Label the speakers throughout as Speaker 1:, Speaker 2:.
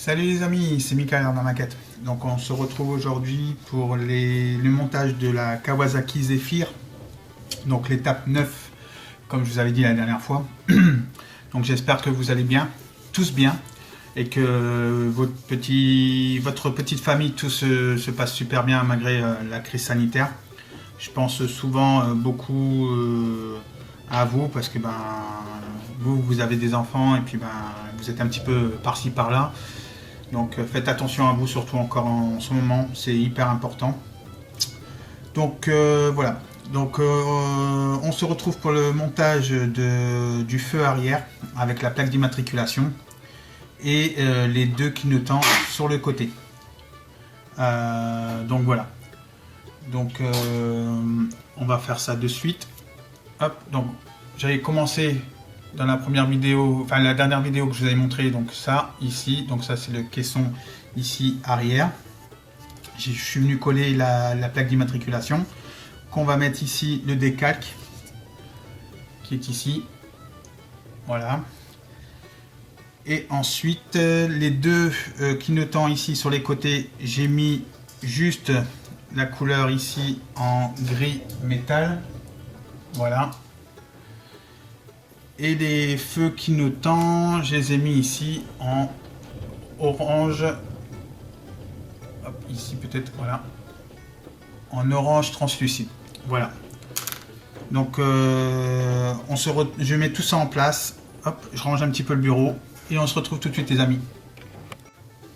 Speaker 1: Salut les amis, c'est Mikael dans la maquette. Donc on se retrouve aujourd'hui pour le montage de la Kawasaki Zephyr. Donc l'étape 9, comme je vous avais dit la dernière fois. Donc j'espère que vous allez bien, tous bien, et que votre petite famille, tout se passe super bien malgré la crise sanitaire. Je pense souvent beaucoup à vous parce que vous avez des enfants et puis vous êtes un petit peu par-ci par-là. Donc faites attention à vous, surtout encore en ce moment, c'est hyper important. Donc voilà. Donc on se retrouve pour le montage du feu arrière avec la plaque d'immatriculation et les deux clignotants sur le côté. Donc voilà. Donc on va faire ça de suite. Hop, donc j'avais commencé dans la première vidéo, enfin la dernière vidéo que je vous avais montré, donc ça ici, donc ça c'est le caisson ici arrière. Je suis venu coller la plaque d'immatriculation qu'on va mettre ici, le décalque qui est ici, voilà. Et ensuite les deux clignotants ici sur les côtés, j'ai mis juste la couleur ici en gris métal, voilà. Et les feux clignotants, je les ai mis ici en orange. Hop, ici peut-être, voilà. En orange translucide. Voilà. Donc, je mets tout ça en place. Hop, je range un petit peu le bureau. Et on se retrouve tout de suite, les amis.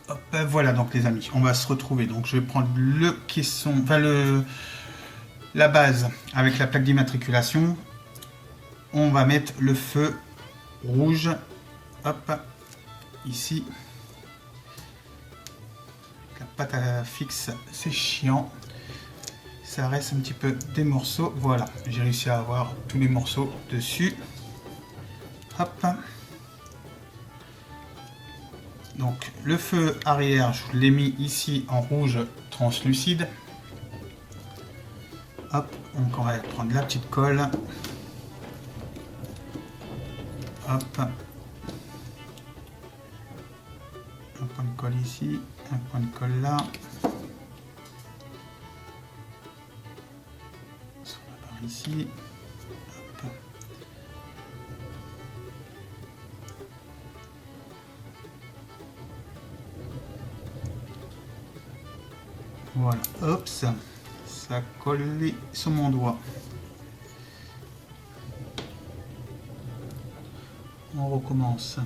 Speaker 1: Hop, voilà donc, les amis. On va se retrouver. Donc, je vais prendre le caisson, enfin la base avec la plaque d'immatriculation. On va mettre le feu rouge, hop, ici. La pâte à fixe, c'est chiant. Ça reste un petit peu des morceaux. Voilà, j'ai réussi à avoir tous les morceaux dessus. Hop. Donc le feu arrière, je l'ai mis ici en rouge translucide. Hop, donc on va prendre la petite colle. Hop, un point de colle ici, un point de colle là. Sur la barre ici. Hop. Voilà, hop, ça a collé sur mon doigt. On recommence.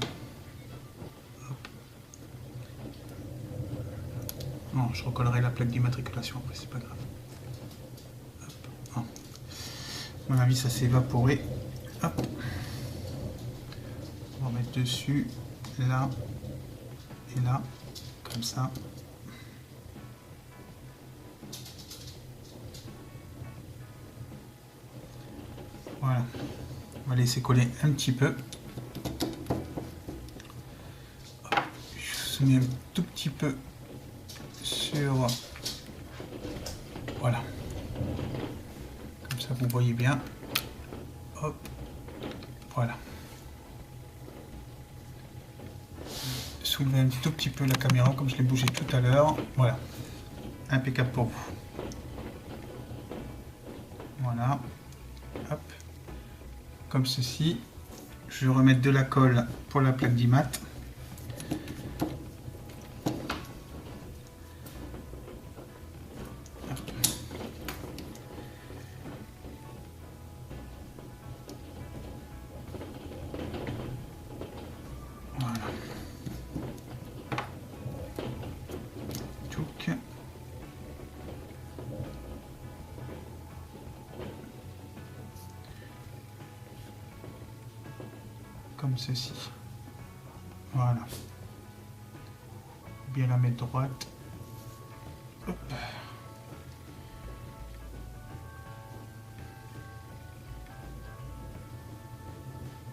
Speaker 1: Non, je recollerai la plaque d'immatriculation après, c'est pas grave. Hop. À mon avis, ça s'est évaporé. Hop. On va mettre dessus, là et là, comme ça. Voilà. On va laisser coller un petit peu. Je mets un tout petit peu sur, voilà, comme ça vous voyez bien. Hop, voilà. Soulevez un tout petit peu la caméra comme je l'ai bougé tout à l'heure. Voilà, impeccable pour vous. Voilà, hop, comme ceci. Je vais remettre de la colle pour la plaque d'immat. Comme ceci. Voilà. Bien la mettre droite. Hop.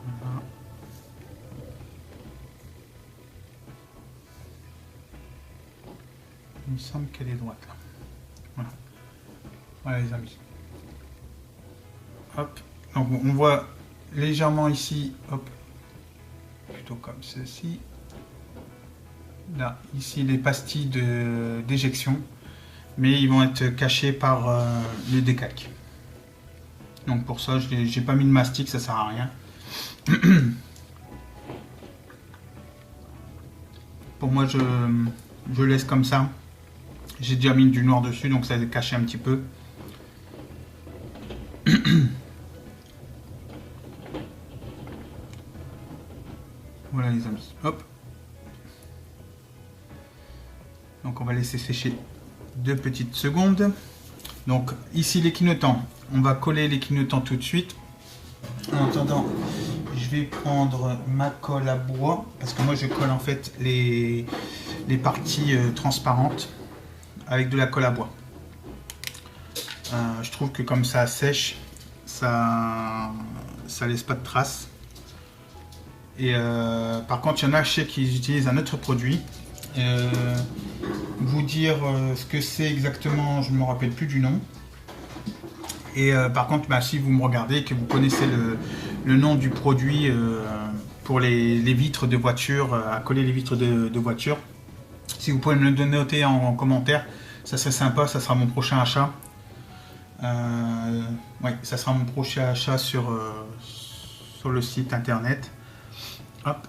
Speaker 1: Voilà. Il me semble qu'elle est droite là. Voilà. Voilà les amis. Hop. Donc on voit légèrement ici, hop, plutôt comme ceci. là, ici les pastilles d'éjection, mais ils vont être cachés par le décalque. Donc pour ça, j'ai pas mis de mastic, ça sert à rien. Pour moi, je laisse comme ça. J'ai déjà mis du noir dessus, donc ça va cacher un petit peu. Voilà les amis, hop. Donc on va laisser sécher 2 petites secondes. Donc ici les clignotants, on va coller les clignotants tout de suite. En attendant, je vais prendre ma colle à bois, parce que moi je colle en fait les parties transparentes avec de la colle à bois. Je trouve que comme ça sèche, ça laisse pas de traces. Et par contre, il y en a chez qui utilisent un autre produit. Vous dire ce que c'est exactement, je ne me rappelle plus du nom. Et par contre, bah, si vous me regardez et que vous connaissez le nom du produit pour les vitres de voiture, à coller les vitres de voiture, si vous pouvez me le noter en commentaire, ça serait sympa, ça sera mon prochain achat. Ouais, ça sera mon prochain achat sur le site internet. Hop.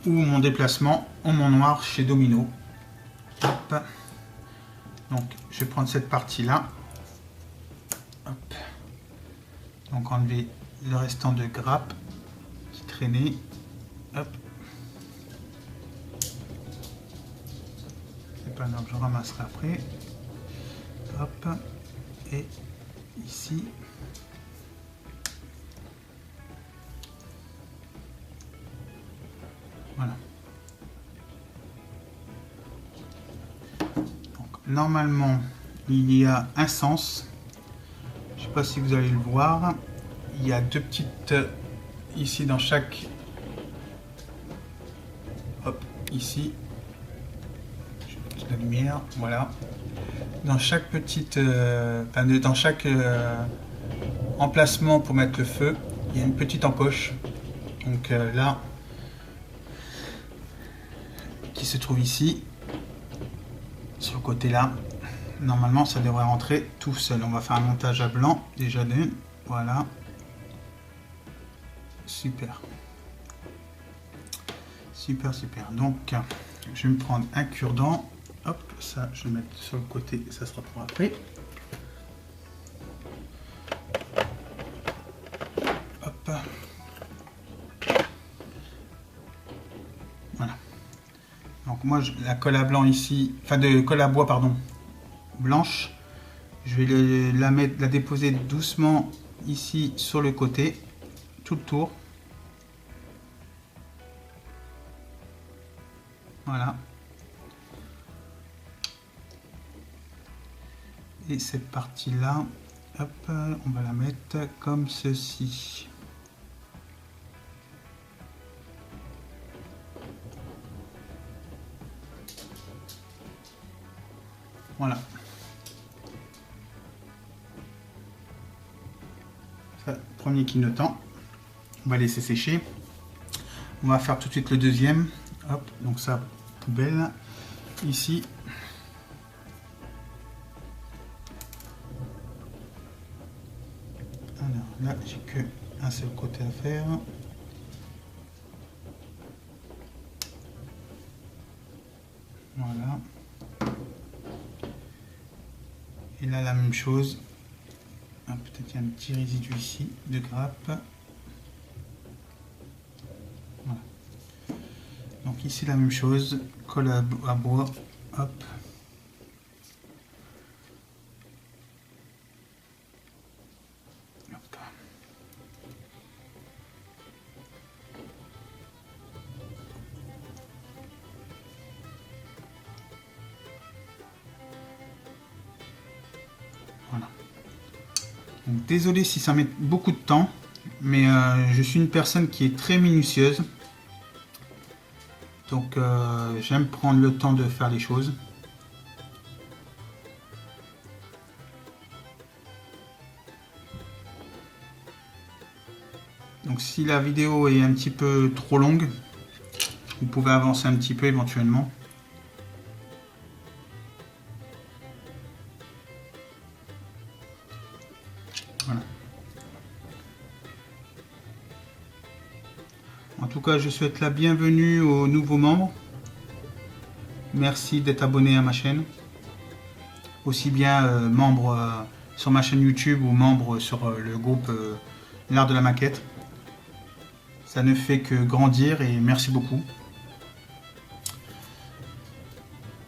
Speaker 1: Ou mon déplacement en mon noir chez Domino. Hop. Donc je vais prendre cette partie là. Hop. Donc enlever le restant de grappe qui traînait. Hop. C'est pas grave, je ramasserai après. Hop. Et ici. Voilà. Donc, normalement, il y a un sens. Je ne sais pas si vous allez le voir. Il y a 2 petites ici dans chaque. Hop, ici. Je vais mettre la lumière. Voilà. Dans chaque petite, dans chaque emplacement pour mettre le feu, il y a une petite encoche. Donc là, qui se trouve ici, sur le côté là. Normalement, ça devrait rentrer tout seul. On va faire un montage à blanc déjà d'une. Voilà. Super. Super, super. Donc, je vais me prendre un cure-dent. Hop, ça, je vais mettre sur le côté. Ça sera pour après. Hop. Voilà. Donc moi, la colle à blanc ici, enfin de colle à bois, pardon, blanche. Je vais la déposer doucement ici sur le côté, tout le tour. Voilà. Et cette partie-là, hop, on va la mettre comme ceci. Voilà. Ça, premier clignotant. On va laisser sécher. On va faire tout de suite le deuxième. Hop, donc ça, poubelle. Ici. Alors là, j'ai que un seul côté à faire. Voilà. Et là, la même chose. Ah, peut-être qu'il y a un petit résidu ici de grappe. Voilà. Donc ici, la même chose. Colle à bois. Hop. Hop. Voilà. Donc, désolé si ça met beaucoup de temps, mais je suis une personne qui est très minutieuse. Donc j'aime prendre le temps de faire les choses. Donc si la vidéo est un petit peu trop longue, vous pouvez avancer un petit peu éventuellement. tout cas, je souhaite la bienvenue aux nouveaux membres. Merci d'être abonné à ma chaîne. Aussi bien membre sur ma chaîne YouTube ou membre sur le groupe L'Art de la Maquette. Ça ne fait que grandir et merci beaucoup.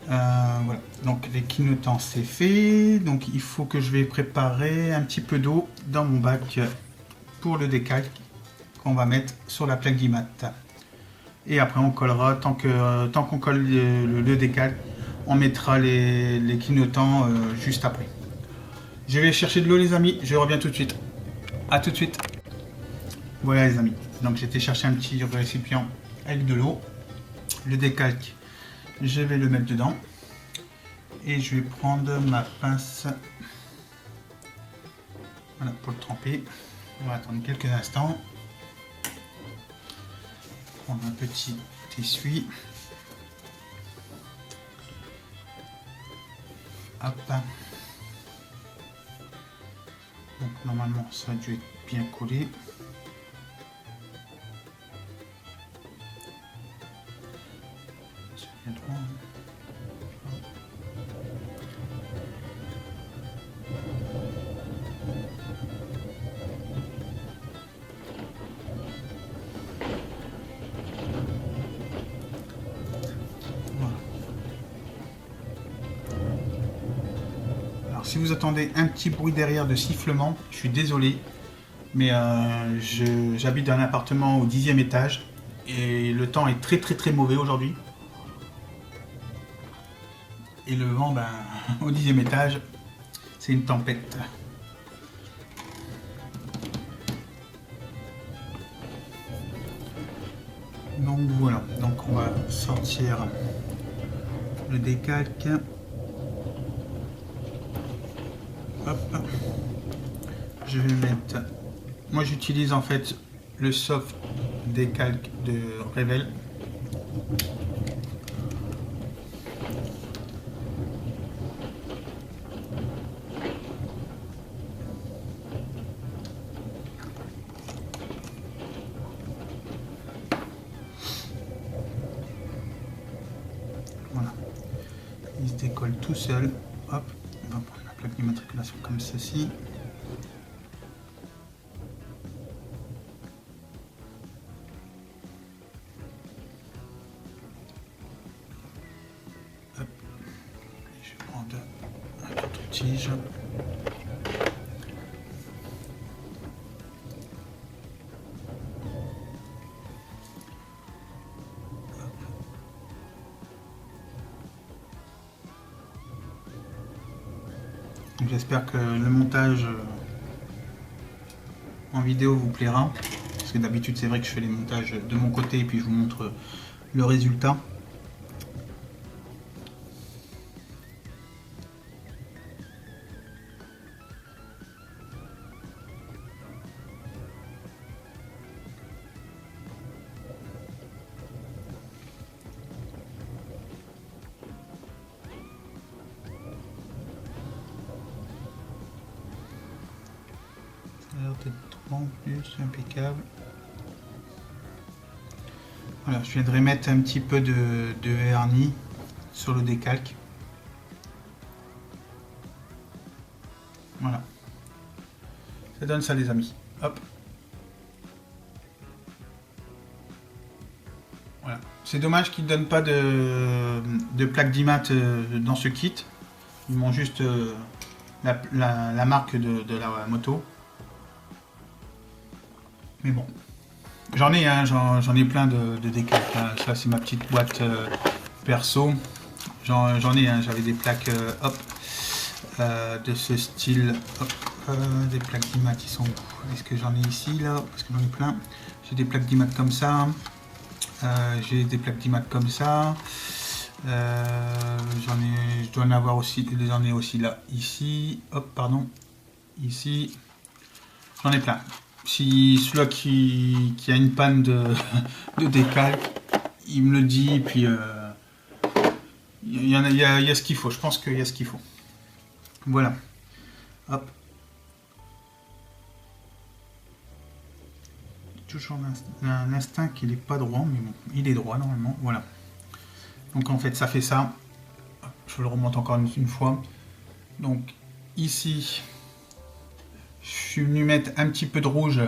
Speaker 1: Voilà, donc les clignotants c'est fait. Donc il faut que je vais préparer un petit peu d'eau dans mon bac pour le décalque qu'on va mettre sur la plaque d'IMAT. Et après on collera, tant qu'on colle le décalque, on mettra les clignotants juste après. Je vais chercher de l'eau les amis, je reviens tout de suite. A tout de suite. Voilà les amis, donc j'ai été chercher un petit récipient avec de l'eau. Le décalque, je vais le mettre dedans. Et je vais prendre ma pince, voilà, pour le tremper. On va attendre quelques instants. Prendre un petit essuie. Hop. Donc normalement ça a dû être bien collé. C'est bien droit. Si vous attendez un petit bruit derrière de sifflement, je suis désolé, mais j'habite dans un appartement au 10e étage et le temps est très mauvais aujourd'hui. Et le vent, au 10e étage, c'est une tempête. Donc voilà, donc on va sortir le décalque. Hop. Je vais mettre, moi j'utilise en fait le soft décalque de Revel. Voilà, il se décolle tout seul. Hop, on va prendre la plaque d'immatriculation comme ceci. Hop. Je vais prendre un autre tige. J'espère que le montage en vidéo vous plaira, parce que d'habitude c'est vrai que je fais les montages de mon côté et puis je vous montre le résultat. En plus impeccable. Voilà, je viendrai mettre un petit peu de vernis sur le décalque. Voilà, ça donne ça les amis. Hop, voilà, c'est dommage qu'ils ne donnent pas de plaque d'IMAT dans ce kit. Ils m'ont juste la marque de la moto. Mais bon, j'en ai, hein, j'en ai plein de décalques. Hein. Ça, c'est ma petite boîte perso. J'en ai, hein, j'avais des plaques hop, de ce style. Hop, des plaques d'IMAT, ils sont où? Est-ce que j'en ai ici, là? Parce que j'en ai plein. J'ai des plaques d'IMAT comme ça. J'ai des plaques d'IMAT comme ça. Je dois en avoir aussi, j'en ai aussi là, ici. Hop, pardon. Ici. J'en ai plein. Si celui-là qui a une panne de décalque, il me le dit, et puis il y a ce qu'il faut, je pense qu'il y a ce qu'il faut. Voilà. Hop. toujours un instinct qu'il n'est pas droit, mais bon, il est droit normalement. Voilà. Donc en fait, ça fait ça. Je le remonte encore une fois. Donc ici, je suis venu mettre un petit peu de rouge.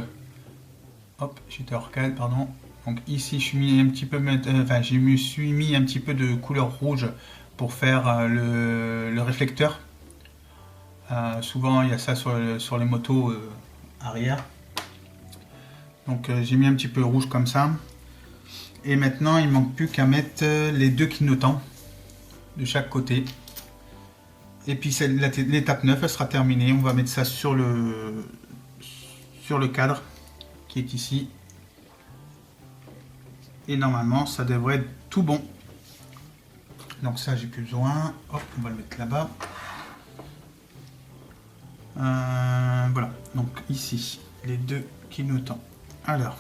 Speaker 1: Hop, j'étais hors cadre, pardon. Donc ici, je suis mis un petit peu, je me suis mis un petit peu de couleur rouge pour faire le réflecteur. Souvent, il y a ça sur les motos arrière. Donc j'ai mis un petit peu rouge comme ça. Et maintenant, il ne manque plus qu'à mettre les deux clignotants de chaque côté. Et puis l'étape 9, elle sera terminée. On va mettre ça sur le cadre qui est ici. Et normalement, ça devrait être tout bon. Donc ça, j'ai plus besoin. Hop, on va le mettre là-bas. Voilà. Donc ici, les deux clignotants. Alors,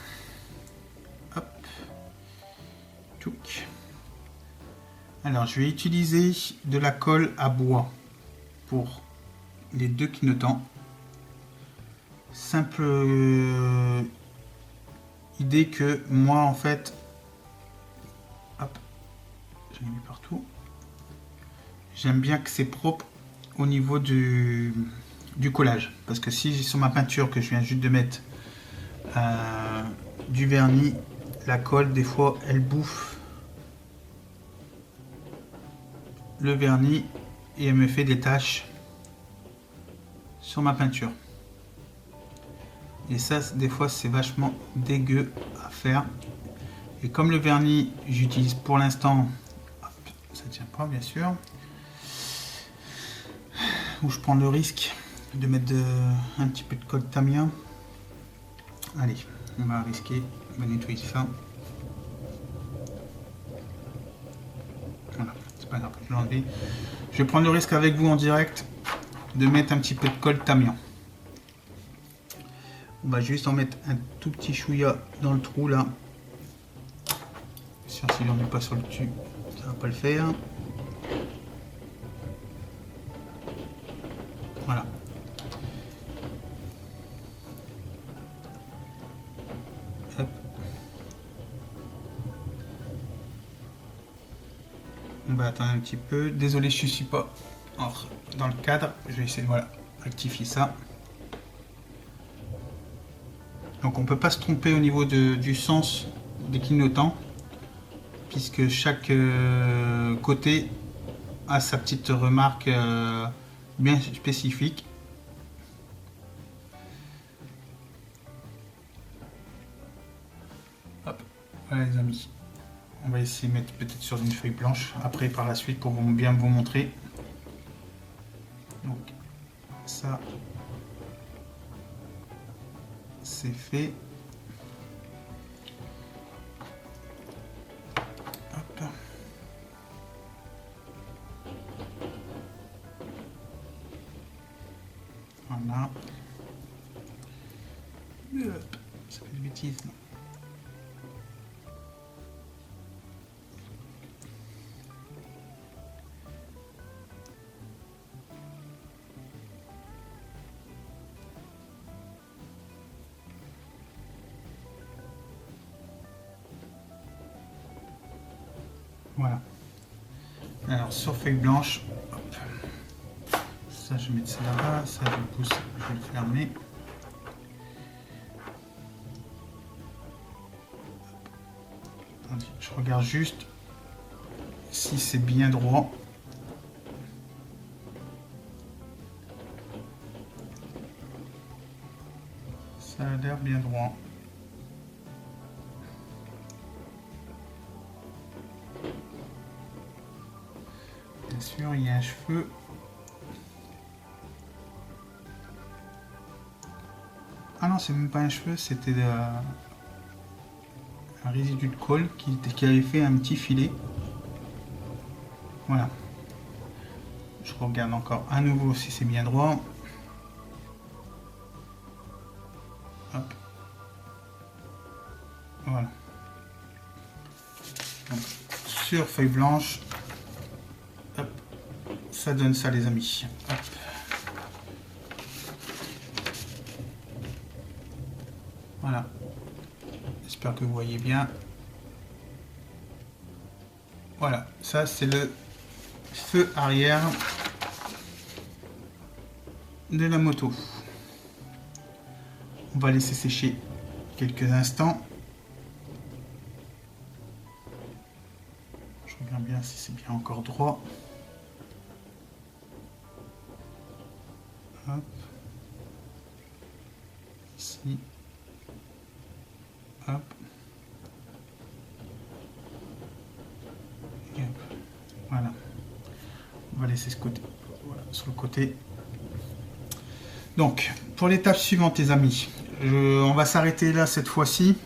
Speaker 1: hop, tchouk. Alors, je vais utiliser de la colle à bois pour les deux clignotants. Simple idée que moi, en fait, hop, j'ai mis partout. J'aime bien que c'est propre au niveau du collage. Parce que si j'ai sur ma peinture que je viens juste de mettre du vernis, la colle, des fois, elle bouffe le vernis et elle me fait des taches sur ma peinture. Et ça, des fois, c'est vachement dégueu à faire. Et comme le vernis, j'utilise pour l'instant, ça tient pas bien sûr, où je prends le risque de mettre un petit peu de colle Tamiya. Allez, on va risquer, on va nettoyer ça. Voilà, c'est pas grave, je vais l'enlever. Je vais prendre le risque avec vous en direct de mettre un petit peu de colle Tamiya. On va juste en mettre un tout petit chouïa dans le trou là. Si on ne met pas sur le dessus, ça va pas le faire. Voilà. Hop. On va attendre un petit peu. Désolé, je ne suis pas dans le cadre. Je vais essayer de rectifier ça. Donc on ne peut pas se tromper au niveau du sens des clignotants, puisque chaque côté a sa petite remarque bien spécifique. Hop, voilà les amis. On va essayer de mettre peut-être sur une feuille blanche après par la suite pour bien vous montrer. Donc ça, c'est fait. Hop. Voilà. Hop. Ça fait des bêtises. Non. Voilà. Alors sur feuille blanche, hop. Ça je vais mettre ça là-bas, ça je le pousse, je vais le fermer. Attendez, je regarde juste si c'est bien droit. Ça a l'air bien droit. Bien sûr, il y a un cheveu. Ah non, c'est même pas un cheveu, c'était un résidu de colle qui avait fait un petit filet. Voilà. Je regarde encore à nouveau si c'est bien droit. Hop. Voilà. Donc, sur feuille blanche. Hop. Ça donne ça les amis. Hop. Voilà. j'espère que vous voyez bien. Voilà, ça c'est le feu arrière de la moto. On va laisser sécher quelques instants. Je regarde bien si c'est bien encore droit. Hop. Ici. Hop. Et hop. Voilà. On va laisser ce côté. Voilà, sur le côté. Donc, pour l'étape suivante, les amis, on va s'arrêter là cette fois-ci.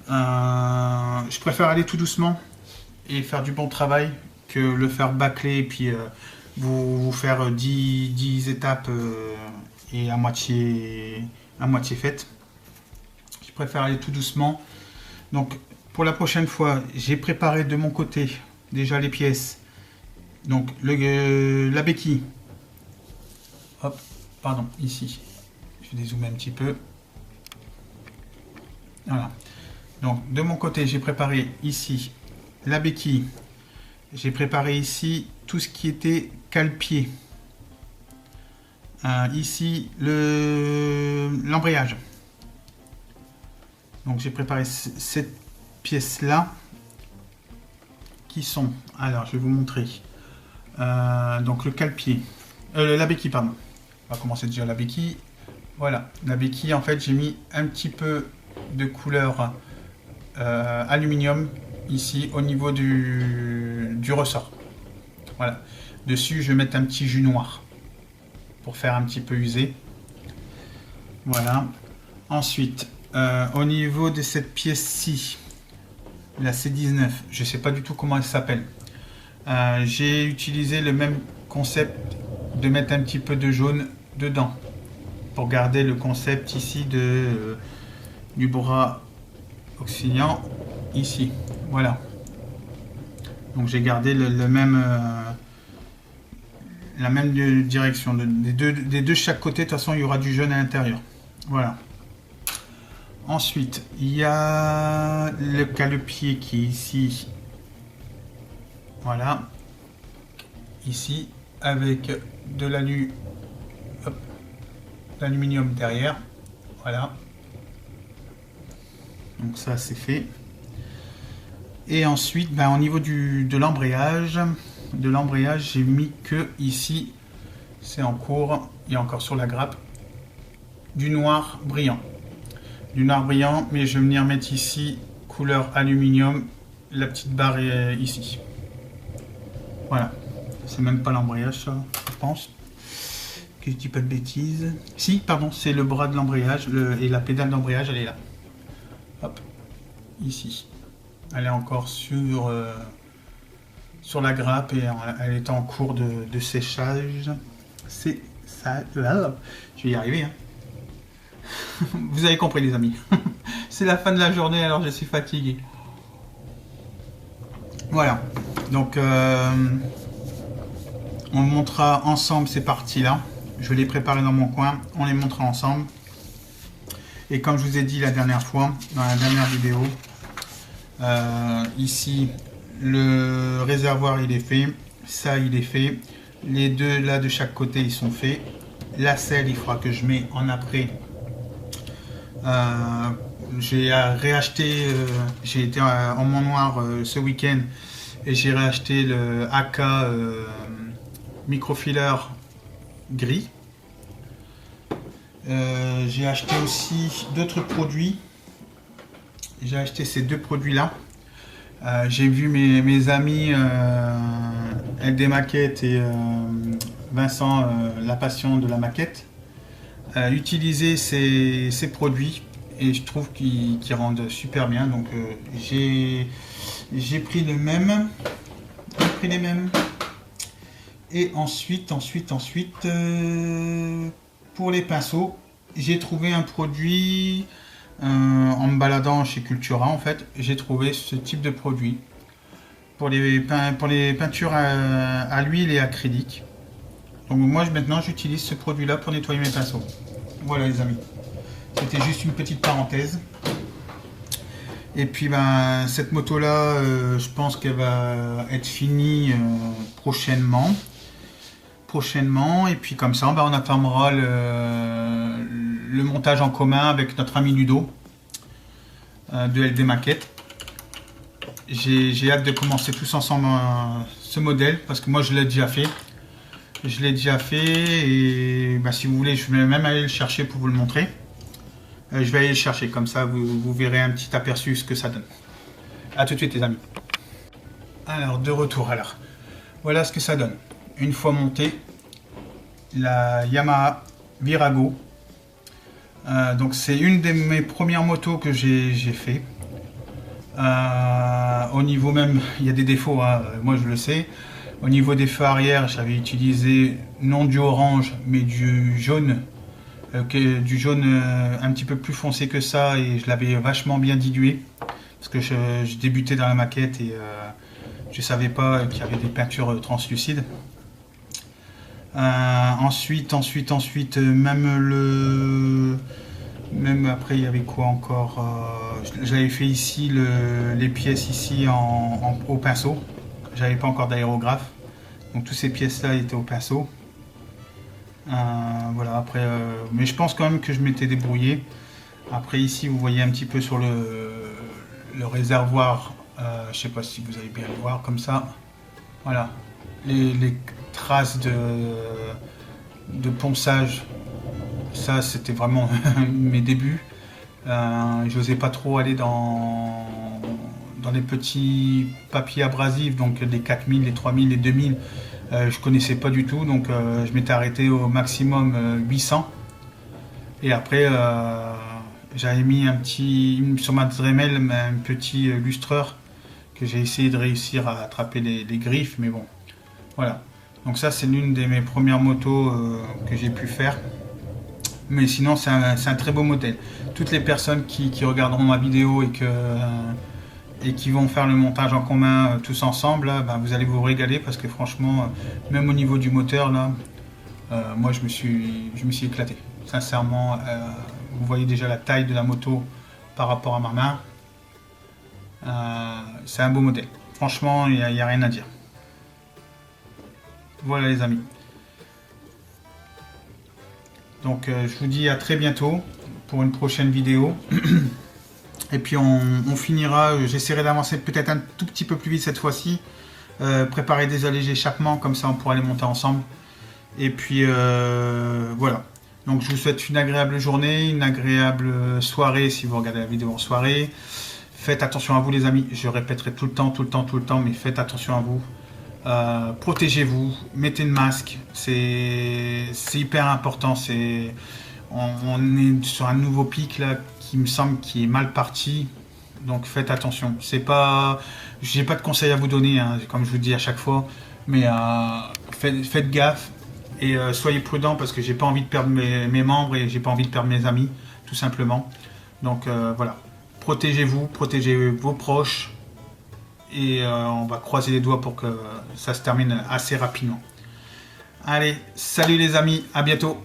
Speaker 1: Je préfère aller tout doucement et faire du bon travail que le faire bâcler et puis vous faire 10 étapes et à moitié faites. Je préfère aller tout doucement. Donc, pour la prochaine fois, j'ai préparé de mon côté déjà les pièces. Donc, la béquille. Hop. Pardon, ici, je vais dézoomer un petit peu. Voilà. Donc, de mon côté, j'ai préparé ici la béquille. J'ai préparé ici tout ce qui était cale-pied. Ici, l'embrayage. Donc, j'ai préparé cette pièce-là qui sont... Alors, je vais vous montrer. Donc, le cale-pied. La béquille, pardon. On va commencer déjà la béquille. Voilà, la béquille, en fait, j'ai mis un petit peu de couleur aluminium ici au niveau du ressort. Voilà. Dessus, je vais mettre un petit jus noir pour faire un petit peu usé. Voilà. Ensuite, au niveau de cette pièce-ci, la C19, je ne sais pas du tout comment elle s'appelle. J'ai utilisé le même concept de mettre un petit peu de jaune dedans pour garder le concept ici du bras auxiliant ici. Voilà, donc j'ai gardé la même direction des deux chaque côté. De toute façon, il y aura du jaune à l'intérieur. Voilà. Ensuite, il y a le cale-pied qui est ici. Voilà, ici avec de l'aluminium derrière. Voilà, donc ça c'est fait. Et ensuite, au niveau de l'embrayage, j'ai mis que ici, c'est en cours, il y a encore sur la grappe du noir brillant, mais je vais venir mettre ici couleur aluminium, la petite barre est ici. Voilà, c'est même pas l'embrayage, ça, je pense. Que je dis pas de bêtises. Si, pardon, c'est le bras de l'embrayage et la pédale d'embrayage, elle est là. Hop, ici. Elle est encore sur la grappe et elle est en cours de séchage. C'est ça. Je vais y arriver. Hein. Vous avez compris, les amis. C'est la fin de la journée, alors je suis fatigué. Voilà. Donc, on montrera ensemble ces parties-là. Je vais les préparer dans mon coin. On les montrera ensemble. Et comme je vous ai dit la dernière fois, dans la dernière vidéo, ici, le réservoir, il est fait. Ça, il est fait. Les deux, là, de chaque côté, ils sont faits. La selle, il faudra que je mette en après. J'ai réacheté, j'ai été en Mont Noir ce week-end et j'ai réacheté le AK microfiler gris. J'ai acheté aussi d'autres produits. J'ai acheté ces deux produits là. J'ai vu mes amis LD Maquette et Vincent La Passion de la Maquette utiliser ces produits et je trouve qu'ils rendent super bien. Donc j'ai pris les mêmes. Et ensuite pour les pinceaux, j'ai trouvé un produit en me baladant chez Cultura. En fait, j'ai trouvé ce type de produit pour les peintures à l'huile et acrylique. Donc moi maintenant j'utilise ce produit là pour nettoyer mes pinceaux. Voilà les amis, c'était juste une petite parenthèse. Et puis ben, cette moto là, je pense qu'elle va être finie prochainement. Et puis comme ça, ben, on attendra le montage en commun avec notre ami Ludo de LD Maquette. J'ai hâte de commencer tous ensemble ce modèle parce que moi je l'ai déjà fait. Et ben, si vous voulez, je vais même aller le chercher pour vous le montrer. Je vais aller le chercher, comme ça vous verrez un petit aperçu ce que ça donne. A tout de suite les amis. Alors de retour, voilà ce que ça donne. Une fois monté, la Yamaha Virago. Donc c'est une de mes premières motos que j'ai fait. Au niveau même, il y a des défauts, hein, moi je le sais. Au niveau des feux arrière, j'avais utilisé non du orange mais du jaune. Un petit peu plus foncé que ça, et je l'avais vachement bien dilué parce que je débutais dans la maquette et je savais pas qu'il y avait des peintures translucides. Ensuite, même après il y avait quoi encore, j'avais fait ici les pièces ici au pinceau. J'avais pas encore d'aérographe, donc toutes ces pièces là étaient au pinceau. Voilà, après, mais je pense quand même que je m'étais débrouillé. Après ici vous voyez un petit peu sur le réservoir, je sais pas si vous allez bien le voir comme ça. Voilà, les traces de ponçage. Ça c'était vraiment mes débuts. J'osais pas trop aller dans les petits papiers abrasifs, donc les 4000, les 3000, les 2000. Je connaissais pas du tout, donc je m'étais arrêté au maximum 800. Et après j'avais mis sur ma Dremel un petit lustreur que j'ai essayé de réussir à attraper les griffes, mais bon, voilà. Donc ça c'est l'une de mes premières motos que j'ai pu faire. Mais sinon c'est un très beau modèle. Toutes les personnes qui regarderont ma vidéo et qui vont faire le montage en commun tous ensemble, là, ben, vous allez vous régaler parce que franchement, même au niveau du moteur, là, moi je me suis éclaté. Sincèrement, vous voyez déjà la taille de la moto par rapport à ma main. C'est un beau modèle. Franchement, il n'y a rien à dire. Voilà les amis. Donc je vous dis à très bientôt pour une prochaine vidéo. Et puis on finira, j'essaierai d'avancer peut-être un tout petit peu plus vite cette fois-ci. Préparer des allégés échappements, comme ça on pourra les monter ensemble. Et puis voilà. Donc je vous souhaite une agréable journée, une agréable soirée si vous regardez la vidéo en soirée. Faites attention à vous les amis, je répéterai tout le temps, mais faites attention à vous. Protégez-vous, mettez le masque, c'est hyper important. On est sur un nouveau pic là qui me semble qui est mal parti, donc faites attention. J'ai pas de conseils à vous donner, hein, comme je vous dis à chaque fois, mais faites gaffe et soyez prudents parce que j'ai pas envie de perdre mes membres et j'ai pas envie de perdre mes amis, tout simplement. Donc voilà, protégez-vous, protégez vos proches. Et on va croiser les doigts pour que ça se termine assez rapidement. Allez, salut les amis, à bientôt.